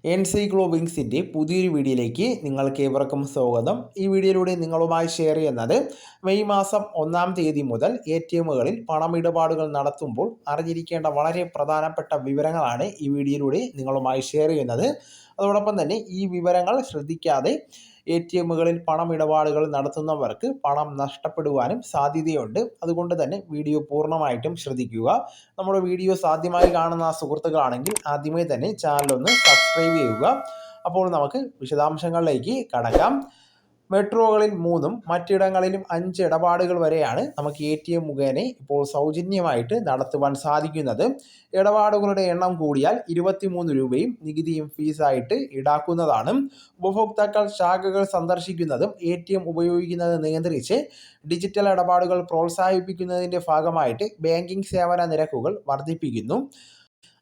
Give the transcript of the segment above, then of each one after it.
എൻസൈക്ലോബിങ്സിൻ്റെ പുതിയൊരു വീഡിയോയിലേക്ക് നിങ്ങൾക്ക് ഏവർക്കും സ്വാഗതം. ഈ വീഡിയോയിലൂടെ നിങ്ങളുമായി ഷെയർ ചെയ്യുന്നത് മെയ് മാസം 1-ാം തീയതി മുതൽ ATMകളിൽ പണമിടപാടുകൾ നടത്തുമ്പോൾ അറിഞ്ഞിരിക്കേണ്ട വളരെ പ്രധാനപ്പെട്ട വിവരങ്ങളാണ് ഈ വീഡിയോയിലൂടെ നിങ്ങളുമായി ഷെയർ ചെയ്യുന്നത്. അതോടൊപ്പം തന്നെ ഈ വിവരങ്ങൾ ശ്രദ്ധിക്കാതെ ATMകളിൽ പണമിടപാടുകൾ നടത്തുന്നവർക്ക് പണം നഷ്ടപ്പെടുവാനും സാധ്യതയുണ്ട്. അതുകൊണ്ട് തന്നെ വീഡിയോ പൂർണ്ണമായിട്ടും ശ്രദ്ധിക്കുക. നമ്മുടെ വീഡിയോസ് ആദ്യമായി കാണുന്ന സുഹൃത്തുക്കളാണെങ്കിൽ ആദ്യമേ തന്നെ ചാനലൊന്ന് സബ്സ്ക്രൈബ് ചെയ്യുക. അപ്പോൾ നമുക്ക് വിശദാംശങ്ങളിലേക്ക് കടക്കാം. മെട്രോകളിൽ 3 മറ്റിടങ്ങളിലും 5 ഇടപാടുകൾ വരെയാണ് നമുക്ക് ATM മുഖേന ഇപ്പോൾ സൗജന്യമായിട്ട് നടത്തുവാൻ സാധിക്കുന്നത്. ഇടപാടുകളുടെ എണ്ണം കൂടിയാൽ 23 രൂപയും നികുതിയും ഫീസായിട്ട് ഈടാക്കുന്നതാണ്. ഉപഭോക്താക്കൾ ശാഖകൾ സന്ദർശിക്കുന്നതും ATM ഉപയോഗിക്കുന്നത് നിയന്ത്രിച്ച് ഡിജിറ്റൽ ഇടപാടുകൾ പ്രോത്സാഹിപ്പിക്കുന്നതിൻ്റെ ഭാഗമായിട്ട് ബാങ്കിംഗ് സേവന നിരക്കുകൾ വർദ്ധിപ്പിക്കുന്നു.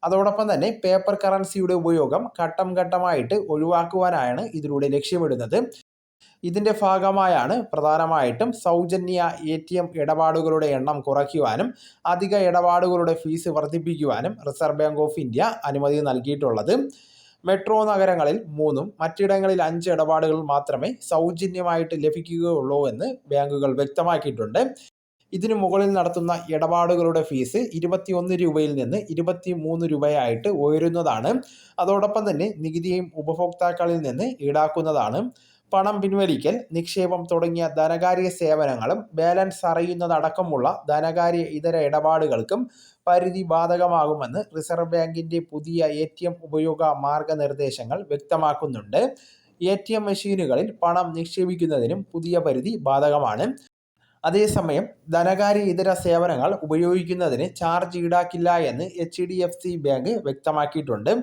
അതോടൊപ്പം തന്നെ പേപ്പർ കറൻസിയുടെ ഉപയോഗം ഘട്ടം ഘട്ടമായിട്ട് ഒഴിവാക്കുവാനാണ് ഇതിലൂടെ ലക്ഷ്യമിടുന്നത്. ഇതിൻ്റെ ഭാഗമായാണ് പ്രധാനമായിട്ടും സൗജന്യ ATM ഇടപാടുകളുടെ എണ്ണം കുറയ്ക്കുവാനും അധിക ഇടപാടുകളുടെ ഫീസ് വർദ്ധിപ്പിക്കുവാനും റിസർവ് ബാങ്ക് ഓഫ് ഇന്ത്യ അനുമതി നൽകിയിട്ടുള്ളത്. മെട്രോ നഗരങ്ങളിൽ 3 മറ്റിടങ്ങളിൽ 5 ഇടപാടുകൾ മാത്രമേ സൗജന്യമായിട്ട് ലഭിക്കുകയുള്ളൂ എന്ന് ബാങ്കുകൾ വ്യക്തമാക്കിയിട്ടുണ്ട്. ഇതിനു മുകളിൽ നടത്തുന്ന ഇടപാടുകളുടെ ഫീസ് 21 രൂപയിൽ നിന്ന് 23 രൂപയായിട്ട് ഉയരുന്നതാണ്. അതോടൊപ്പം തന്നെ നികുതിയും ഉപഭോക്താക്കളിൽ നിന്ന് ഈടാക്കുന്നതാണ്. പണം പിൻവലിക്കൽ, നിക്ഷേപം തുടങ്ങിയ ധനകാര്യ സേവനങ്ങളും ബാലൻസ് അറിയുന്നതടക്കമുള്ള ധനകാര്യ ഇതര ഇടപാടുകൾക്കും പരിധി ബാധകമാകുമെന്ന് റിസർവ് ബാങ്കിൻ്റെ പുതിയ ATM ഉപയോഗ മാർഗനിർദ്ദേശങ്ങൾ വ്യക്തമാക്കുന്നുണ്ട്. ATM മെഷീനുകളിൽ പണം നിക്ഷേപിക്കുന്നതിനും പുതിയ പരിധി ബാധകമാണ്. അതേസമയം ധനകാര്യ ഇതര സേവനങ്ങൾ ഉപയോഗിക്കുന്നതിന് ചാർജ് ഈടാക്കില്ല എന്ന് HDFC ബാങ്ക് വ്യക്തമാക്കിയിട്ടുണ്ട്.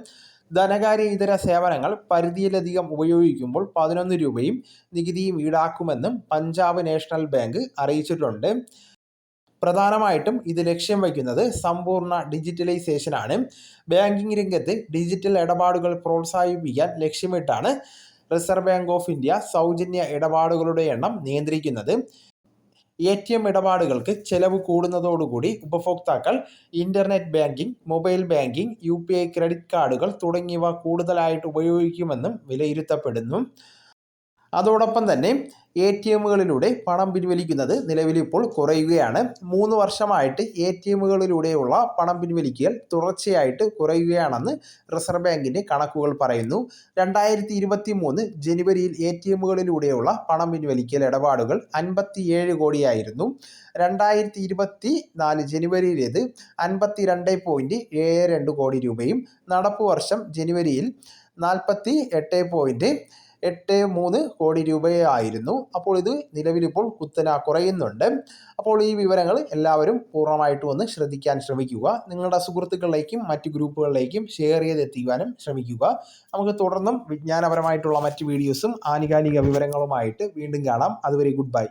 ധനകാര്യ ഇതര സേവനങ്ങൾ പരിധിയിലധികം ഉപയോഗിക്കുമ്പോൾ 11 രൂപയും നികുതിയും ഈടാക്കുമെന്നും പഞ്ചാബ് നാഷണൽ ബാങ്ക് അറിയിച്ചിട്ടുണ്ട്. പ്രധാനമായിട്ടും ഇത് ലക്ഷ്യം വയ്ക്കുന്നത് സമ്പൂർണ്ണ ഡിജിറ്റലൈസേഷനാണ്. ബാങ്കിംഗ് രംഗത്ത് ഡിജിറ്റൽ ഇടപാടുകൾ പ്രോത്സാഹിപ്പിക്കാൻ ലക്ഷ്യമിട്ടാണ് റിസർവ് ബാങ്ക് ഓഫ് ഇന്ത്യ സൗജന്യ ഇടപാടുകളുടെ എണ്ണം നിയന്ത്രിക്കുന്നത്. ATM ഇടപാടുകൾക്ക് ചെലവ് കൂടുന്നതോടുകൂടി ഉപഭോക്താക്കൾ internet banking, mobile banking, UPI credit കാർഡുകൾ തുടങ്ങിയവ കൂടുതലായിട്ട് ഉപയോഗിക്കുമെന്നും വിലയിരുത്തപ്പെടുന്നു. അതോടൊപ്പം തന്നെ ATMകളിലൂടെ പണം പിൻവലിക്കുന്നത് നിലവിലിപ്പോൾ കുറയുകയാണ്. 3 വർഷമായിട്ട് ATMകളിലൂടെയുള്ള പണം പിൻവലിക്കൽ തുടർച്ചയായിട്ട് കുറയുകയാണെന്ന് റിസർവ് ബാങ്കിൻ്റെ കണക്കുകൾ പറയുന്നു. 2023 ജനുവരിയിൽ ATMകളിലൂടെയുള്ള പണം പിൻവലിക്കൽ ഇടപാടുകൾ 57 കോടിയായിരുന്നു. 2024 ജനുവരിയിലേത് 52.72 കോടി രൂപയും നടപ്പ് വർഷം ജനുവരിയിൽ 48.83 കോടി രൂപയായിരുന്നു. അപ്പോൾ ഇത് നിലവിലിപ്പോൾ കുത്തനെ കുറയുന്നുണ്ട്. അപ്പോൾ ഈ വിവരങ്ങൾ എല്ലാവരും പൂർണ്ണമായിട്ടും ഒന്ന് ശ്രദ്ധിക്കാൻ ശ്രമിക്കുക. നിങ്ങളുടെ സുഹൃത്തുക്കളിലേക്കും മറ്റ് ഗ്രൂപ്പുകളിലേക്കും ഷെയർ ചെയ്തെത്തിക്കുവാനും ശ്രമിക്കുക. നമുക്ക് തുടർന്നും വിജ്ഞാനപരമായിട്ടുള്ള മറ്റ് വീഡിയോസും ആനുകാലിക വിവരങ്ങളുമായിട്ട് വീണ്ടും കാണാം. അതുവരെ ഗുഡ് ബൈ.